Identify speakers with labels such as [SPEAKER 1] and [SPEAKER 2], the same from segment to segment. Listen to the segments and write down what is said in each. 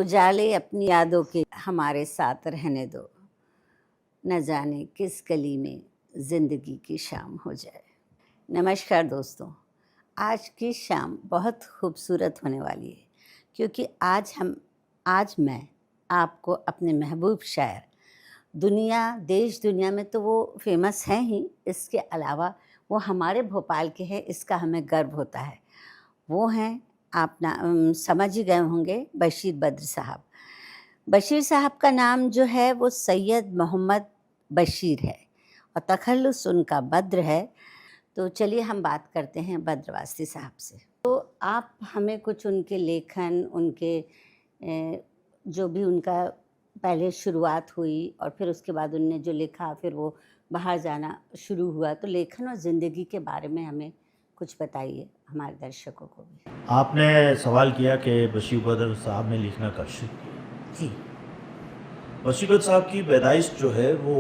[SPEAKER 1] उजाले अपनी यादों के हमारे साथ रहने दो, न जाने किस गली में ज़िंदगी की शाम हो जाए। नमस्कार दोस्तों, आज की शाम बहुत खूबसूरत होने वाली है क्योंकि आज मैं आपको अपने महबूब शायर देश दुनिया में तो वो फेमस हैं ही, इसके अलावा वो हमारे भोपाल के हैं, इसका हमें गर्व होता है। वो हैं, आप समझ ही गए होंगे, बशीर बद्र साहब। बशीर साहब का नाम जो है वो सैयद मोहम्मद बशीर है और तखल्लुस उनका बद्र है। तो चलिए हम बात करते हैं बद्रवासी साहब से। तो आप हमें कुछ उनके लेखन, जो भी उनका पहले शुरुआत हुई और फिर उसके बाद उनने जो लिखा, फिर वो बाहर जाना शुरू हुआ, तो लेखन और ज़िंदगी के बारे में हमें कुछ बताइए, हमारे दर्शकों को भी।
[SPEAKER 2] आपने सवाल किया कि बशीर बद्र साहब ने लिखना कब शुरू किया।
[SPEAKER 1] जी
[SPEAKER 2] बशीर बद्र साहब की पैदाइश जो है वो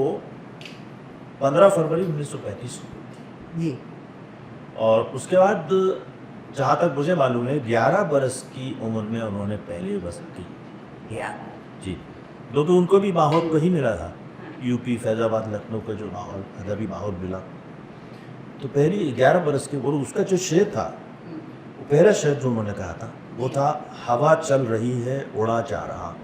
[SPEAKER 2] 15 फरवरी 1935 को
[SPEAKER 1] जी
[SPEAKER 2] और उसके बाद जहाँ तक मुझे मालूम है 11 बरस की उम्र में उन्होंने पहली गज़ल की।
[SPEAKER 1] या
[SPEAKER 2] जी, क्योंकि उनको भी माहौल वही मिला था, यूपी फैज़ाबाद लखनऊ का जो माहौल, अदबी माहौल मिला। तो पहली 11 बरस की, और उसका जो शेर था, वो पहला शेर जो उन्होंने कहा था वो था, हवा चल रही है उड़ा जा रहा हूँ।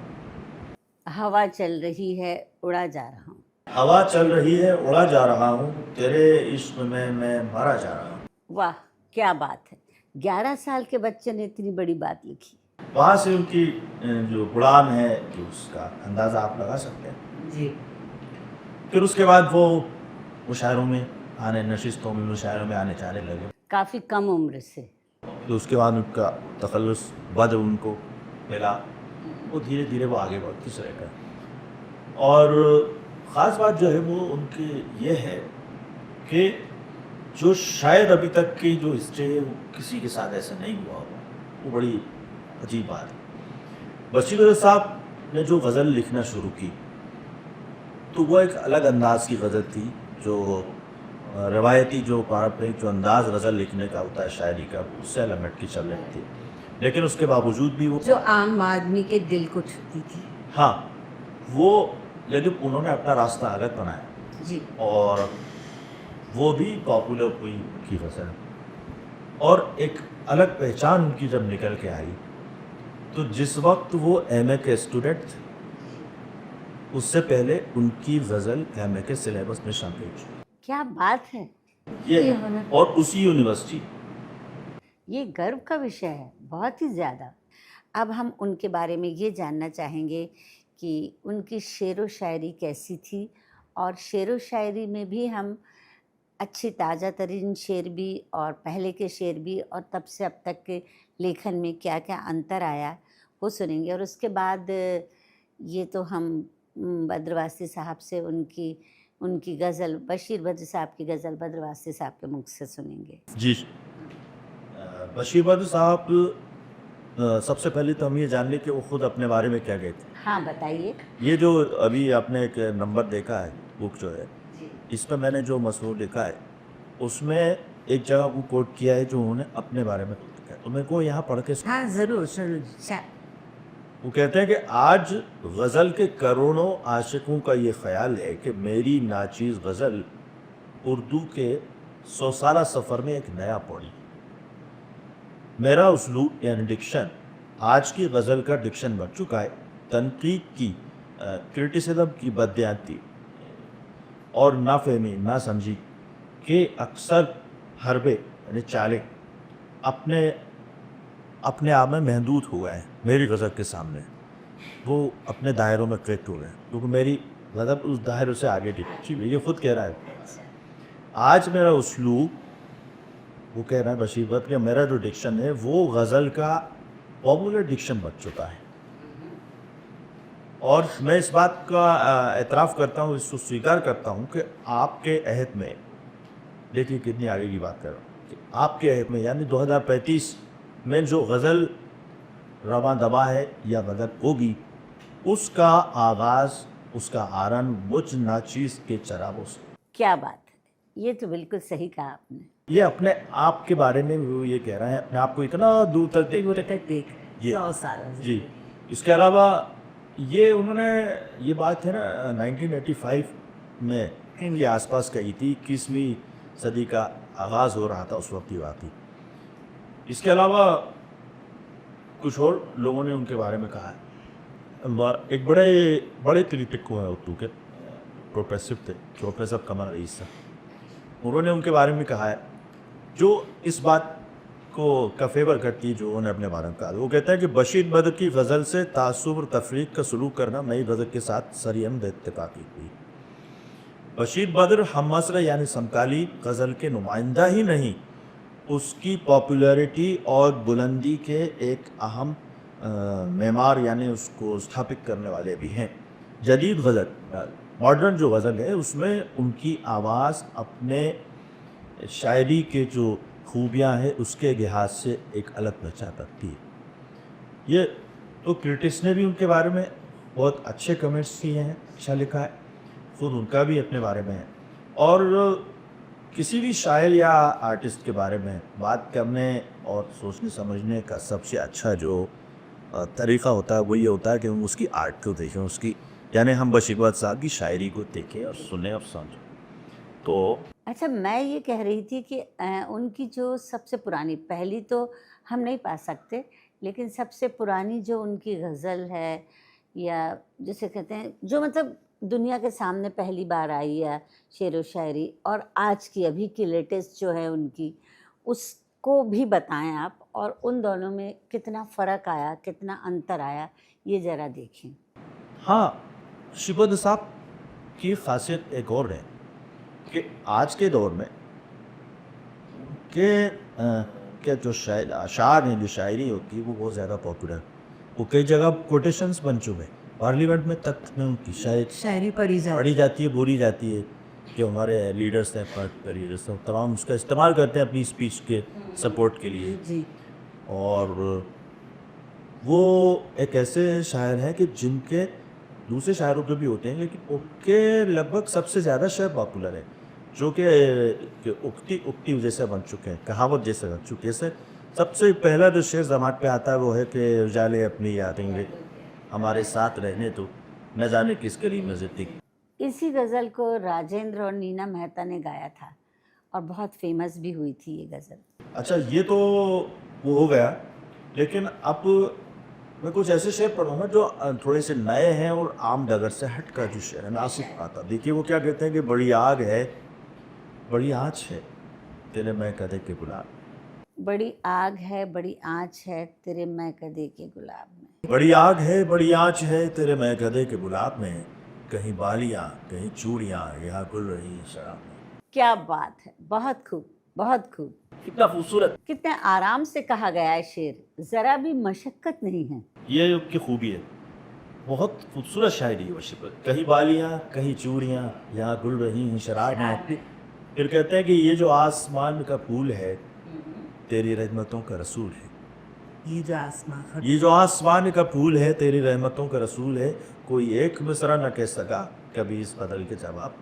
[SPEAKER 1] हवा चल रही है उड़ा जा रहा हूँ।
[SPEAKER 2] हवा चल रही है उड़ा जा रहा हूँ, तेरे इश्क में मैं मरा जा रहा हूँ।
[SPEAKER 1] वाह, क्या बात है! 11 साल के बच्चे ने इतनी बड़ी बात लिखी।
[SPEAKER 2] वहाँ से उनकी जो उड़ान है कि उसका अंदाज़ा आप लगा सकते हैं।
[SPEAKER 1] जी
[SPEAKER 2] फिर उसके बाद वो मुशायरों में आने, नशिस्तों में, मुशायरों में आने जाने लगे।
[SPEAKER 1] काफ़ी कम उम्र से।
[SPEAKER 2] तो उसके बाद उनका तखल्लुस बद्र उनको मिला, वो धीरे धीरे वो आगे बढ़ती से रहकर। और ख़ास बात जो है वो उनकी ये है कि जो शायद अभी तक की जो हिस्ट्री है वो किसी के साथ ऐसा नहीं हुआ हो, वो बड़ी अजीब बात है। बशीर बद्र साहब ने जो गज़ल लिखना शुरू की तो वो एक अलग अंदाज की गज़ल थी, जो रवायती, जो पारंपरिक जो अंदाज़ गज़ल लिखने का होता है शायरी का, उससे अलग हट के चल रही थी। लेकिन उसके बावजूद भी वो
[SPEAKER 1] जो आम आदमी के दिल को छूती थी।
[SPEAKER 2] हाँ, लेकिन उन्होंने अपना रास्ता अलग बनाया
[SPEAKER 1] जी
[SPEAKER 2] और वो भी पॉपुलर हुई उनकी गज़ल, और एक अलग पहचान उनकी जब निकल के आई, तो जिस वक्त वो एमए के स्टूडेंट थे, उससे पहले उनकी गज़ल एमए के सिलेबस में शामिल थी।
[SPEAKER 1] क्या बात है!
[SPEAKER 2] ये और उसी यूनिवर्सिटी।
[SPEAKER 1] ये गर्व का विषय है, बहुत ही ज़्यादा। अब हम उनके बारे में ये जानना चाहेंगे कि उनकी शेरो शायरी कैसी थी, और शेरो शायरी में भी हम अच्छी ताज़ा तरीन शेर भी और पहले के शेर भी और तब से अब तक के लेखन में क्या-क्या अंतर आया, वो सुनेंगे। और उसके बाद ये तो हम बद्रवासी साहब से उनकी गज़ल, बशीर बद्र साहब की गज़ल बद्रवासी साहब के मुख से सुनेंगे।
[SPEAKER 2] जी, बशीर बद्र साहब, सबसे पहले तो हम ये जान लें कि वो खुद अपने बारे में क्या कहते हैं।
[SPEAKER 1] हाँ, बताइए।
[SPEAKER 2] ये जो अभी आपने एक नंबर देखा है, बुक जो है,
[SPEAKER 1] जी
[SPEAKER 2] इस पर मैंने जो मसरूर लिखा है उसमें एक जगह वो कोट किया है जो उन्होंने अपने बारे में लिखा है, तो मेरे को यहाँ पढ़ के
[SPEAKER 1] हाँ, ज़रूर ज़रूर।
[SPEAKER 2] वो कहते हैं कि आज गज़ल के करोड़ों आशिकों का ये ख्याल है कि मेरी नाचीज़ गज़ल उर्दू के 100 साला सफ़र में एक नया पौड़ी। मेरा उस्लूब यानी डिक्शन आज की गज़ल का डिक्शन बन चुका है। तनकीद की, क्रिटिसिज्म की बदयानती और नाफहमी, नासमझी के अक्सर हरबे यानी चाले अपने आप में महदूद हो गए हैं मेरी गज़ल के सामने। वो अपने दायरों में कैद हो गए क्योंकि मेरी गज़ल उस दायरे से आगे थी। ये खुद कह रहा है। आज मेरा उस्लूब, वो कह रहा है बशीर बद्र, कि मेरा जो डिक्शन है वो गज़ल का पॉपुलर डिक्शन बन चुका है। और मैं इस बात का एतराफ़ करता हूँ, इसको स्वीकार करता हूँ कि आपके अहद में, देखिए कितनी आगे की बात कर रहा हूँ, कि आपके अहद में यानी 2035 में जो गज़ल रवां दबा है या गज़ल होगी, उसका आगाज़, उसका आरंभ मुझ नाचीज़ के चरागों से।
[SPEAKER 1] क्या बात है! ये तो बिल्कुल सही कहा आपने।
[SPEAKER 2] ये अपने आप के बारे में वो ये कह रहे हैं, अपने आप को इतना दूर तक देख
[SPEAKER 1] ये 100 साल।
[SPEAKER 2] जी, इसके अलावा ये उन्होंने ये बात है ना 1985 में के आसपास कही थी, 21वीं सदी का आगाज़ हो रहा था उस वक्त की बात थी। इसके अलावा कुछ और लोगों ने उनके बारे में कहा है। एक बड़े बड़े क्रिटिक हुए हैं उर्दू के, प्रोफेसर थे, प्रोफेसर कमर रईस साहब। उन्होंने उनके बारे में कहा है जो इस बात को का फेवर करती है जो उन्होंने अपने बारे में कहा। वो कहता है कि बशीर बद्र की गज़ल से तासुब और तफरीक का सलूक करना नई गज़ल के साथ सरयम इत्तेफाकी हुई। बशीर बद्र हम मसरा यानी समकाली गज़ल के नुमाइंदा ही नहीं, उसकी पॉपुलैरिटी और बुलंदी के एक अहम मेमार यानी उसको स्थापित करने वाले भी हैं। जदीद गज़ल मॉडर्न जो गज़ल है उसमें उनकी आवाज़ अपने शायरी के जो खूबियाँ हैं उसके लिहाज से एक अलग पहचान रखती है। ये तो क्रिटिक्स ने भी उनके बारे में बहुत अच्छे कमेंट्स किए हैं, अच्छा लिखा है, खुद उनका भी अपने बारे में है। और किसी भी शायर या आर्टिस्ट के बारे में बात करने और सोचने समझने का सबसे अच्छा जो तरीक़ा होता है वो ये होता है कि हम उसकी आर्ट को देखें, उसकी यानी हम बशीर बद्र साहब की शायरी को देखें और सुने और समझें। तो
[SPEAKER 1] अच्छा, मैं ये कह रही थी कि उनकी जो सबसे पुरानी, पहली तो हम नहीं पा सकते, लेकिन सबसे पुरानी जो उनकी गज़ल है या जिसे कहते हैं जो मतलब दुनिया के सामने पहली बार आई है शेर व शायरी, और आज की अभी की लेटेस्ट जो है उनकी, उसको भी बताएं आप, और उन दोनों में कितना फ़र्क आया, कितना अंतर आया, ये ज़रा देखें।
[SPEAKER 2] हाँ, बशीर बद्र साहब की खासियत एक और है कि आज के दौर में के जो अशार हैं, जो शायरी होती है वो बहुत ज़्यादा पॉपुलर, वो कई जगह कोटेशंस बन चुके हैं। पार्लियामेंट में तक में उनकी शायरी पढ़ी जाती है, बोली जाती है। जो हमारे लीडर्स हैं, पार्टी लीडर्स हैं, तमाम उसका इस्तेमाल करते हैं अपनी स्पीच के सपोर्ट के लिए जी। और वो एक ऐसे शायर हैं कि जिनके दूसरे शायरों के भी होते हैं, लेकिन उनके लगभग सबसे ज़्यादा शेर पॉपुलर है, जो कि उक्ति जैसे बन चुके हैं, कहावत जैसे बन चुके हैं। जैसे सबसे पहला जो शेर ज़बान पे आता है वो है कि उजाले अपनी यादें हमारे साथ रहने तो न जाने किस गली में ज़िंदगी।
[SPEAKER 1] इसी गज़ल को राजेंद्र और नीना मेहता ने गाया था और बहुत फेमस भी हुई थी ये गज़ल।
[SPEAKER 2] अच्छा, ये तो वो हो गया, लेकिन अब मैं कुछ ऐसे शेर पढ़ूँगा जो थोड़े से नए हैं और आम डगर से हट कर जो शेर है, नासिक आता। देखिए वो क्या कहते हैं कि बड़ी आग है, बड़ी आँच है तेरे मैं कदे के गुलाब,
[SPEAKER 1] बड़ी आग है, बड़ी आँच है तेरे मैं कदे के गुलाब में।
[SPEAKER 2] बड़ी आग है, बड़ी आँच है तेरे मैं कदे के गुलाब में, कहीं बालियाँ कहीं चूड़ियाँ यहाँ गुल रही हैं शराब में।
[SPEAKER 1] क्या बात है, बहुत खूब, बहुत खूब,
[SPEAKER 2] कितना खूबसूरत,
[SPEAKER 1] कितने आराम से कहा गया है शेर, ज़रा भी मशक्क़त नहीं है।
[SPEAKER 2] ये उसकी खूबी है, बहुत खूबसूरत शायरी है बशीर बद्र। कहीं बालियाँ कहीं चूड़ियाँ यहाँ गुल रही हैं शराब में। फिर कहते हैं कि ये जो आसमान का फूल है तेरी रहमतों का रसूल है, ये जो आसमान का फूल है तेरी रहमतों का रसूल है, कोई एक मिसरा न कह सका कभी इस बदल के जवाब।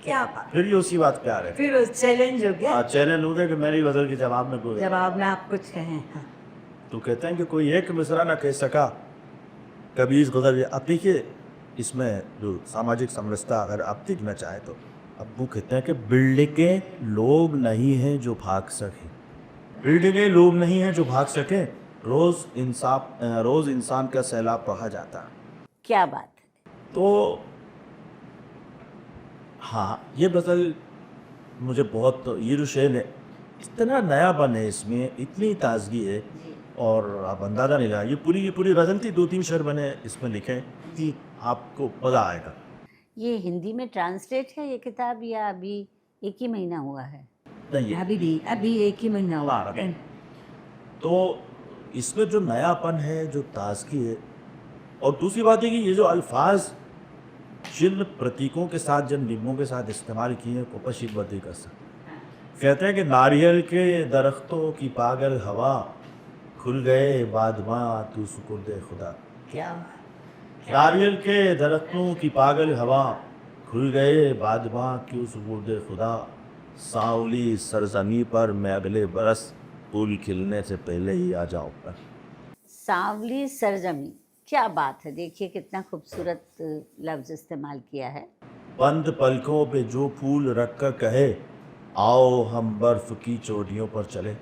[SPEAKER 3] क्या बात,
[SPEAKER 2] फिर ये उसी बात पे आ रहे हैं,
[SPEAKER 3] फिर चैलेंज हो गया।
[SPEAKER 2] चैलेंज हो गया कि मेरी बदल के जवाब में कोई
[SPEAKER 3] जवाब में आप कुछ कहें। हाँ।
[SPEAKER 2] तो कहते हैं कि कोई एक मिसरा न कह सका कभी इस गज़ल। अब देखिए इसमें जो सामाजिक समरसता अगर आप देखना चाहे तो अब वो कहते हैं कि बिल्डिंगें लोग नहीं हैं जो भाग सकें, बिल्डिंगें लोग नहीं हैं जो भाग सकें, रोज़ इंसान का सैलाब बहा जाता है।
[SPEAKER 1] क्या बात है।
[SPEAKER 2] तो हाँ, ये गज़ल मुझे बहुत, ये जो शेर है इतना नयापन है इसमें, इतनी ताजगी है और आप अंदाज़ा नहीं लगा। ये पूरी गज़ल थी, 2-3 शेर मैंने इसमें लिखे कि आपको मज़ा आएगा।
[SPEAKER 1] ये हिंदी में ट्रांसलेट है ये किताब या अभी एक ही महीना हुआ है?
[SPEAKER 2] नहीं,
[SPEAKER 3] अभी एक ही महीना हुआ है।
[SPEAKER 2] तो इसमें जो नयापन है, जो ताजगी है, और दूसरी बात है कि ये जो अल्फाज जिन प्रतीकों के साथ, जिन नियमों के साथ इस्तेमाल किए हैं, वो बशीर बद्र कर सकते। कहते हैं कि नारियल के दरख्तों की पागल हवा, खुल गए बादमां तू सुपुर्द खुदा।
[SPEAKER 3] क्या
[SPEAKER 2] नारियल के दरख्तों की पागल हवा, खुल गए बादमां क्यों सुपुर्द खुदा, सांवली सरजमी पर मैं अगले बरस फूल खिलने से पहले ही आ जाऊँ पर।
[SPEAKER 1] सांवली सरजमी, क्या बात है, देखिए कितना खूबसूरत लफ्ज़ इस्तेमाल किया है।
[SPEAKER 2] बंद पलकों पे जो फूल रखकर कहे, आओ हम बर्फ की चोटियों पर चले।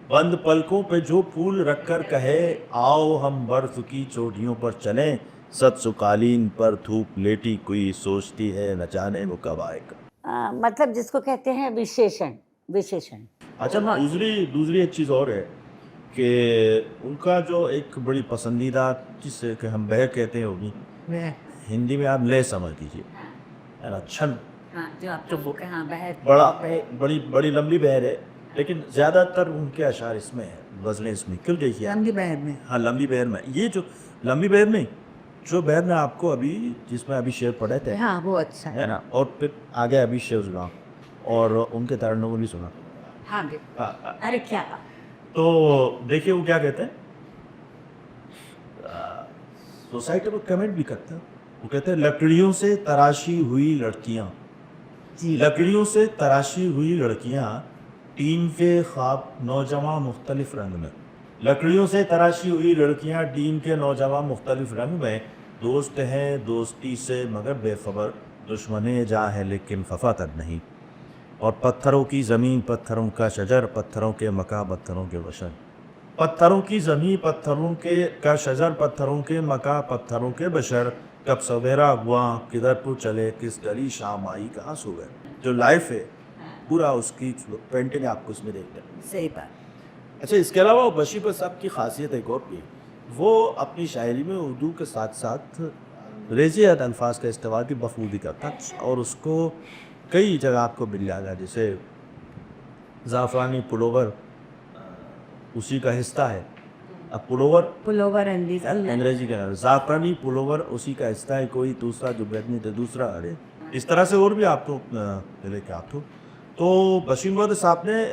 [SPEAKER 2] बंद पलकों पे जो फूल रखकर कहे, आओ हम बर्फ की चोटियों पर चलें। सत्सुकालीन पर धूप लेटी कोई सोचती है न जाने वो कब आएगा।
[SPEAKER 1] मतलब जिसको कहते हैं विशेषण, विशेषण।
[SPEAKER 2] अच्छा, दूसरी दूसरी एक चीज़ और है कि उनका जो एक बड़ी पसंदीदा, जिसे कि हम बहर कहते हैं होगी,
[SPEAKER 3] वह
[SPEAKER 2] हिंदी में आप ले समझ लीजिए, है ना, छंद।
[SPEAKER 3] हाँ जो आप तो हाँ बहर
[SPEAKER 2] बड़ा बड़ी बड़ी लंबी बहर है, लेकिन ज़्यादातर उनके अशार इसमें है, गज़लें इसमें। क्यों देखिए आप?
[SPEAKER 3] लंबी बहर में
[SPEAKER 2] हाँ, लंबी बहर में, ये जो लंबी बहर में, जो बहर में आपको अभी, जिसमें अभी शेर पढ़े थे,
[SPEAKER 3] हाँ वो अच्छा
[SPEAKER 2] है ना, और फिर आगे अभी शेर सुना और उनके तरन्नुम भी सुना।
[SPEAKER 3] हाँ अरे क्या बात।
[SPEAKER 2] तो देखिए वो क्या कहते हैं, सोसाइटी में कमेंट भी करते हैं। वो कहते हैं, लकड़ियों से तराशी हुई लड़कियां,
[SPEAKER 3] जी
[SPEAKER 2] लकड़ियों से तराशी हुई लड़कियां, टीन के ख्वाब नौजवान मुख्तलिफ रंग में। लकड़ियों से तराशी हुई लड़कियां, टीन के नौजवान मुख्तलिफ रंग में। दोस्त हैं दोस्ती से मगर बेखबर, दुश्मने जा है लेकिन खफा तक नहीं। और पत्थरों की ज़मीन पत्थरों का शजर, पत्थरों के मका पत्थरों के बशर। पत्थरों की ज़मीन पत्थरों के का शजर, पत्थरों के मका पत्थरों के बशर। कब सवेरा हुआ किधर को चले, किस गली शाम आई कहाँ सो गए। जो लाइफ है पूरा उसकी पेंटिंग आपको उसमें देखते हैं।
[SPEAKER 3] सही बात।
[SPEAKER 2] अच्छा, इसके अलावा बशीर पर साहब की खासियत एक और भी, वो अपनी शायरी में उर्दू के साथ साथ रेजियत अल्फाज का इस्तेमाल भी बखूबी करता है और उसको कई जगह आपको मिल जाएगा। जैसे ज़ाफ़रानी पुलोवर उसी का हिस्सा है। अब पुलोवर
[SPEAKER 3] पुलोवर अंदीज़
[SPEAKER 2] अंग्रेजी का नाम, ज़ाफ़रानी पुलोवर उसी का हिस्सा है, कोई दूसरा जो बैठनी तो दूसरा अरे। इस तरह से और भी आपको लेके आप तो बशीर मोहम्मद साहब ने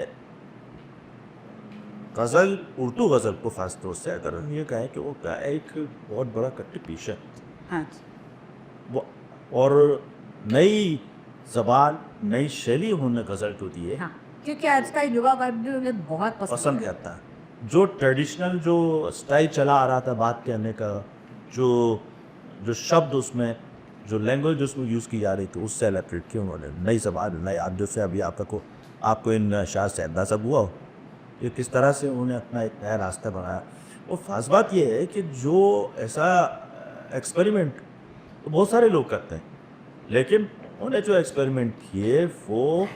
[SPEAKER 2] गज़ल, उर्दू गज़ल को ख़ास तौर से अगर हम ये कहें कि वो क्या एक बहुत बड़ा कंट्रीब्यूशन है
[SPEAKER 3] हाँ
[SPEAKER 2] वो, और नई ज़बान नई शैली उन्होंने गज़ल को दी है।
[SPEAKER 3] हाँ क्योंकि आज का युवा वर्ग भी उन्हें बहुत
[SPEAKER 2] पसंद करता है। जो ट्रेडिशनल जो स्टाइल चला आ रहा था बात करने का, जो जो शब्द उसमें, जो लैंग्वेज उसमें यूज़ की जा रही थी, उससे अलग ट्रीट किया उन्होंने। नई ज़बान नई आप जैसे अभी आपको इन शाह से अंदाज़ा हुआ हो कि किस तरह से उन्होंने अपना एक नया रास्ता बनाया। और ख़ास बात यह है कि जो ऐसा एक्सपेरिमेंट तो बहुत सारे लोग करते हैं, लेकिन उन्होंने जो एक्सपेरिमेंट किए वो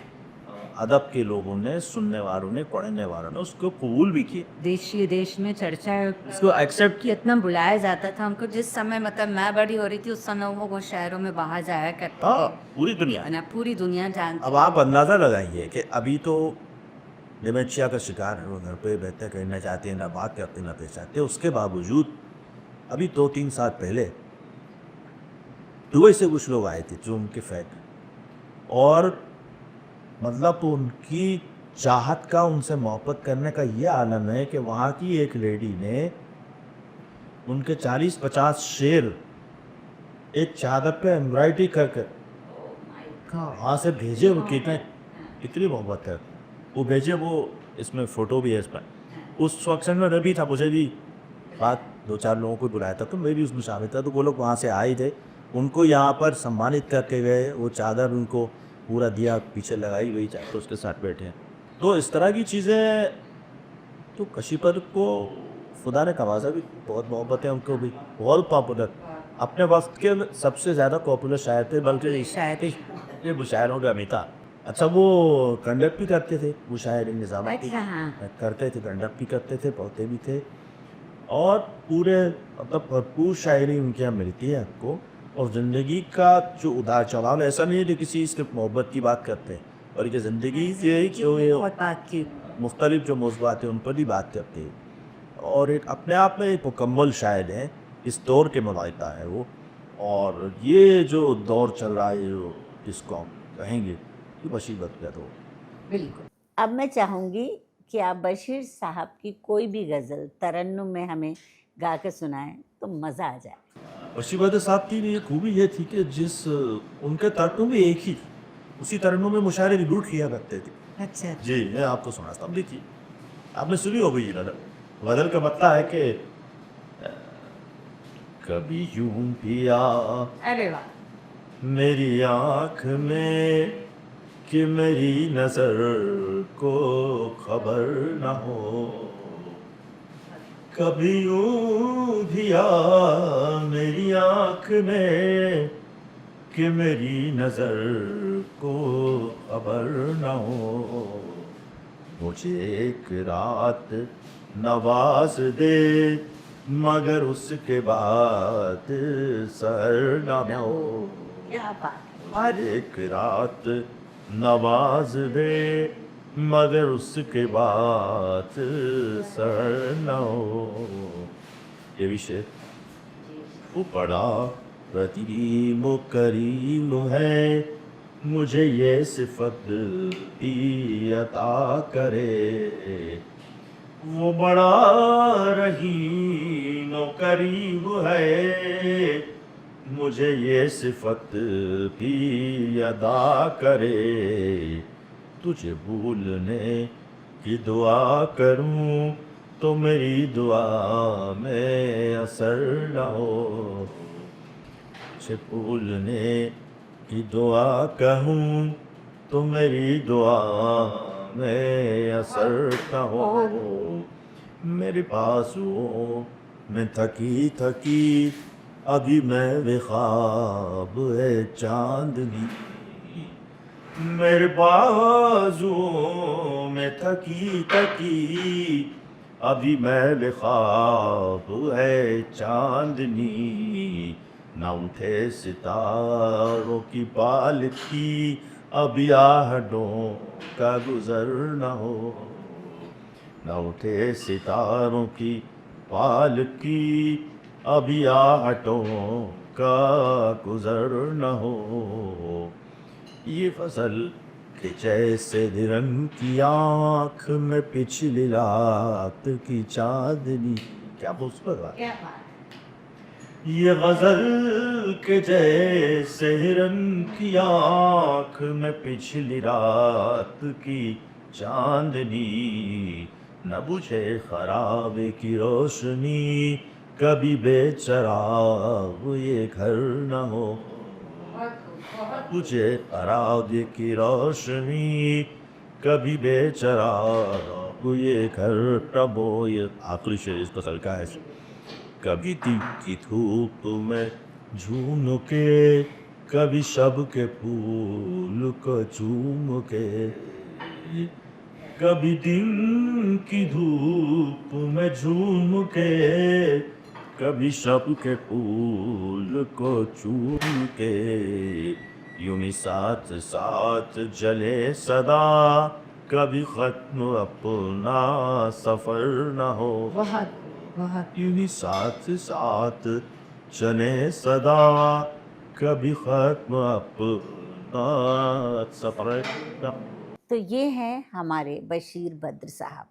[SPEAKER 2] अदब के लोगों ने, सुनने वालों ने, पढ़ने वालों ने उसको कबूल भी किए,
[SPEAKER 3] देशी देश में चर्चा है
[SPEAKER 2] उसको एक्सेप्ट किया।
[SPEAKER 3] इतना बुलाया जाता था हमको। जिस समय मतलब मैं बड़ी हो रही थी उस समय वो शहरों में बाहर जाया करते
[SPEAKER 2] हाँ, पूरी दुनिया।
[SPEAKER 3] ना पूरी दुनिया जानती।
[SPEAKER 2] अब आप अंदाज़ा लगाइए कि अभी तो डिमेंशिया का शिकार है, वो घर पे बैठे करना चाहते हैं, ना बात करते ना पेश आते। उसके बावजूद अभी 2-3 साल पहले दुबई से कुछ लोग आए थे जो उनके फैन, और मतलब उनकी चाहत का, उनसे मोहब्बत करने का ये आलम है कि वहाँ की एक लेडी ने उनके 40-50 शेर एक चादर पे एम्ब्रॉयडरी कर वहाँ से भेजे। वो कितनी मोहब्बत है वो भेजे। वो इसमें फ़ोटो भी है इसमें। उस फंक्शन में मैं भी था, मुझे भी बात 2-4 लोगों को बुलाया था तो मैं भी उसमें शामिल था। तो वो लोग वहाँ से आए थे, उनको यहाँ पर सम्मानित करके गए, वो चादर उनको पूरा दिया, पीछे लगाई गई चादर, उसके साथ बैठे हैं। तो इस तरह की चीज़ें तो कशिपर को खुदा ने नवाजा भी, बहुत मोहब्बत है उनको भी, बहुत पॉपुलर, अपने वक्त के सबसे ज़्यादा पॉपुलर शायर थे, बल्कि
[SPEAKER 3] शायद
[SPEAKER 2] ये मुशायरों का अमिता। अच्छा, वो कंडक्ट भी करते थे, मुशायरे निज़ाम करते थे, कंडक्ट भी करते थे, पढ़ते भी थे, और पूरे मतलब भरपूर शायरी उनके यहाँ मिलती है आपको। और ज़िंदगी का जो उतार चढ़ाव, ऐसा नहीं है कि किसी सिर्फ मोहब्बत की बात करते हैं, बल्कि ज़िंदगी ये जो
[SPEAKER 3] बहुत बात की
[SPEAKER 2] मुख्तलिफ जो मौज़ूआत हैं उन पर भी बात करते हैं। और एक अपने आप में एक मुकम्मल शायर है, इस दौर के नुमाइंदा है वो। और ये जो दौर चल रहा है, जो जिसको हम कहेंगे कि बशीर बदौलत हो।
[SPEAKER 3] बिल्कुल।
[SPEAKER 1] अब मैं चाहूँगी कि आप बशीर साहब की कोई भी गज़ल तरन्नुम में हमें गा के सुनाएं तो मज़ा आ जाए।
[SPEAKER 2] बशीर बदौलत साहब की ये खूबी ये थी कि जिस उनके तरन्नुम में एक ही, उसी तरन्नुम में मुशायरे रिलूट किया करते थे।
[SPEAKER 3] अच्छा
[SPEAKER 2] जी, मैं आपको सुनाता हूँ। देखिए, आपने सुनी होगी ये गज़ल। गज़ल का मतलब है कि कभी यूं पिया
[SPEAKER 3] अरे वाह,
[SPEAKER 2] मेरी आँख में कि मेरी नज़र को खबर न हो, कभी यूं दिया मेरी आँख में कि मेरी नज़र को खबर न हो, मुझे एक रात नवाज दे मगर उसके बाद सर न हो,
[SPEAKER 1] क्या बात है।
[SPEAKER 2] हर एक रात नवाज दे मगर उसके बाद सर न हो, ये विषय वो बड़ा रतीम करीम है, मुझे ये सिफत भी अता करे, वो बड़ा रहीम करीम है, मुझे ये सिफत भी अदा करे, तुझे भूलने की दुआ करूं तो मेरी दुआ में असर न हो, तुझे भूलने की दुआ कहूं तो मेरी दुआ में असर न हो, मेरे बाजुओं में थकी थकी अभी मैं बेख्वाब है चांदनी, मेरे बाजुओं में थकी थकी अभी मैं बेख्वाब है चांदनी, न उठे सितारों की पालकी अभी आहटों का गुजर न हो, न उठे सितारों की पालकी अभी आहटों का गुजर न हो, ये फसल के जैसे रंग की आँख में पिछली रात की चांदनी, क्या मुस्कुरा,
[SPEAKER 1] क्या बात है।
[SPEAKER 2] ये गजल के जैसे रंग की आँख में पिछली रात की चांदनी, न बुझे खराबे की रोशनी कभी बेचराग ये घर न हो, तुझे अरादे की रोशनी कभी बेचराग ये घर तब हो, ये आखिरी शेर इसका सरका है, कभी दिन की धूप में झूम के कभी शब के फूल को चूम के, कभी दिन की धूप में झूम के कभी शब के फूल को चूम के, यूं ही साथ साथ जले सदा कभी खत्म अपना सफर न हो,
[SPEAKER 3] बहुत बहुत
[SPEAKER 2] यूं ही साथ साथ चले सदा कभी खत्म अपना सफर न।
[SPEAKER 1] तो ये हैं हमारे बशीर बद्र साहब।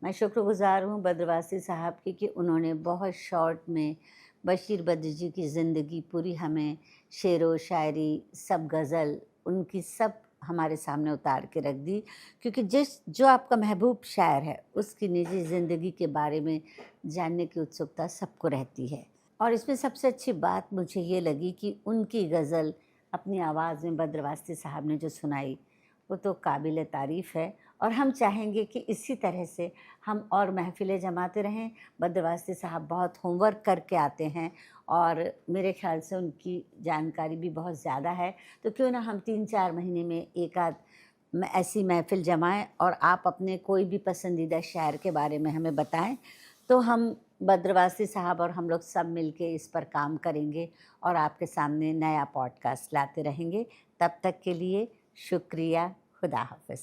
[SPEAKER 1] मैं शुक्रगुज़ार हूँ बद्रवासी साहब की कि उन्होंने बहुत शॉर्ट में बशीर बद्र जी की ज़िंदगी पूरी हमें शेर व शायरी, सब गज़ल, उनकी सब हमारे सामने उतार के रख दी, क्योंकि जो आपका महबूब शायर है उसकी निजी ज़िंदगी के बारे में जानने की उत्सुकता सबको रहती है। और इसमें सबसे अच्छी बात मुझे ये लगी कि उनकी गज़ल अपनी आवाज़ में बद्रवासी साहब ने जो सुनाई वो तो काबिल तारीफ़ है, और हम चाहेंगे कि इसी तरह से हम और महफ़िलें जमाते रहें। बद्रवासी साहब बहुत होमवर्क करके आते हैं और मेरे ख़्याल से उनकी जानकारी भी बहुत ज़्यादा है, तो क्यों ना हम 3-4 महीने में एक आध ऐसी महफ़िल जमाएं और आप अपने कोई भी पसंदीदा शायर के बारे में हमें बताएं, तो हम बद्रवासी साहब और हम लोग सब मिलके इस पर काम करेंगे और आपके सामने नया पॉडकास्ट लाते रहेंगे। तब तक के लिए शुक्रिया, खुदा हाफ़िज़।